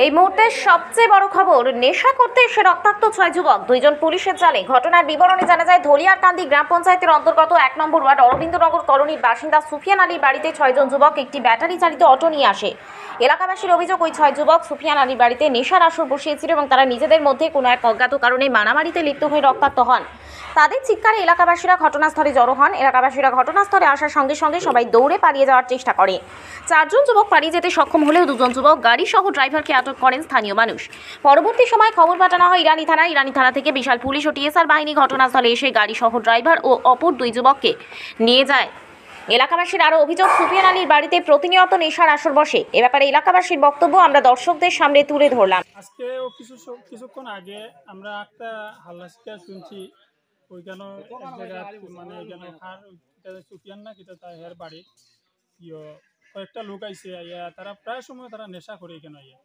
এই মুহূর্তে সবচেয়ে বড় খবর, নেশা করতে এসে রক্তাক্ত 6 যুবক, 2 জন পুলিশের জালে। ঘটনার বিবরণে জানা যায়, ধলিয়ারকান্দি গ্রাম পঞ্চায়েতের অন্তর্গত 1 নম্বর ওয়ার্ড অরবিন্দনগর কলোনির বাসিন্দা সুফিয়ান আলীর বাড়িতে 6 জন যুবক একটি ব্যাটারি চালিত অটো নিয়ে আসে। এলাকাবাসীর অভিযোগ, ওই 6 যুবক সুফিয়ান আলীর বাড়িতে নেশার আসর বসিয়েছিল এবং তারা নিজেদের মধ্যে কোনো এক অজ্ঞাত কারণে মারামারিতে লিপ্ত হয়ে রক্তাক্ত হন। তাদের চিৎকারে এলাকাবাসীরা ঘটনাস্থলে জড়ো হন। এলাকাবাসীরা ঘটনাস্থলে আসার সঙ্গে সঙ্গে সবাই দৌড়ে পালিয়ে যাওয়ার চেষ্টা করে। 4 জন যুবক পালিয়ে যেতে সক্ষম হলেও 2 জন যুবক গাড়ি সহ ড্রাইভারকে আটক করেন স্থানীয় মানুষ। পরবর্তী সময় খবর পাঠানো হয় ইরানি থানায়। ইরানি থানা থেকে বিশাল পুলিশ ও টিএসআর বাহিনী ঘটনাস্থলে এসে গাড়ি সহ ড্রাইভার ও অপর 2 যুবককে নিয়ে যায়। এলাকাবাসীর আরও অভিযোগ, সুফিয়ান আলীর বাড়িতে প্রতিনিয়ত নেশার আসর বসে। এ ব্যাপারে এলাকাবাসীর বক্তব্য আমরা দর্শকদের সামনে তুলে ধরলাম। আজকেও কিছুক্ষণ আগে আমরা একটা হাল্লাশিকা শুনছি, ওইখানে এক জায়গায় মানে এখানে সুফিয়ান না কিটা তার বাড়ি কয়েকটা লোক আইসে আইয়া, তারা প্রায় সময় তারা নেশা করে এখানে আইয়া।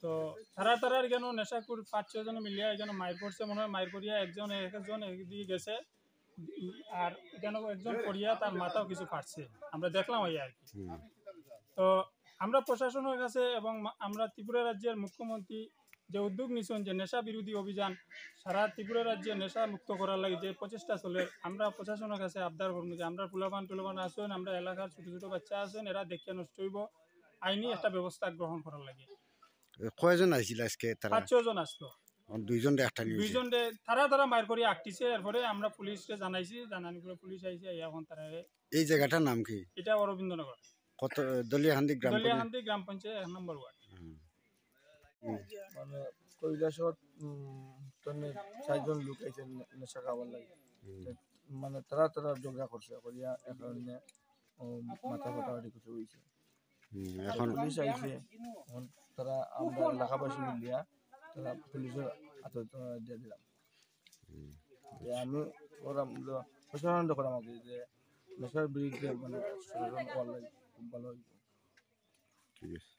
তো তারা এখানে নেশা করে 5-6 জন মিলিয়া এখানে মায়ের পড়ছে, মনে হয় মায়ের পড়িয়া একজন একদিকে গেছে, আর এখানে একজন পড়িয়া তার মাথাও কিছু ফাটছে, আমরা দেখলাম আইয়া আর কি। তো আমরা প্রশাসনের কাছে এবং আমরা ত্রিপুরা রাজ্যের মুখ্যমন্ত্রী যে উদ্যোগ নিয়েছেন, যে নেশা বিরোধী অভিযান সারা ত্রিপুরা রাজ্যে নেশা মুক্ত করার লাগে যে প্রচেষ্টা চলে, আমরা প্রশাসনের কাছে আবদার করবো যে আমরা টুলাবান আসেন, আমরা এলাকার ছোটো ছোটো বাচ্চা আছেন, এরা দেখিয়া নষ্ট হইব, আইনি একটা ব্যবস্থা গ্রহণ করার লাগে। কয়জন আসছিল আজকে? 5-6 জন আসলো, 2 জন একটা নিয়ে 2 জন তারা মায়ের করে আটটিছে। এরপরে আমরা পুলিশকে জানাইছি, জানানি করে পুলিশ আইছে, এখন তারা। এই জায়গাটার নাম কি? এটা অরবিন্দনগর, কত? দলিয়াহান্দি গ্রাম পঞ্চায়েত 1 নম্বর ওয়ার্ড। মানে কৈলাসত 4 জন লোক আইছে নেশা খাবার লাগে, মানে তারা ঝগড়া করছে করিয়া এখানে মাথা ফাটাফাটি কিছু হয়েছে। এখন পুলিশ আইছে, এখন তারা আমরা এলাকাবাসী মিলিয়া তারা পুলিশের হাতে দিয়ে দিলাম। আমি ওরাম প্রশাসন করাম আর কি, যে নেশার বিরুদ্ধে মানে সচেতন হওয়ার লাগে খুব ভালো হইব। ঠিক আছে।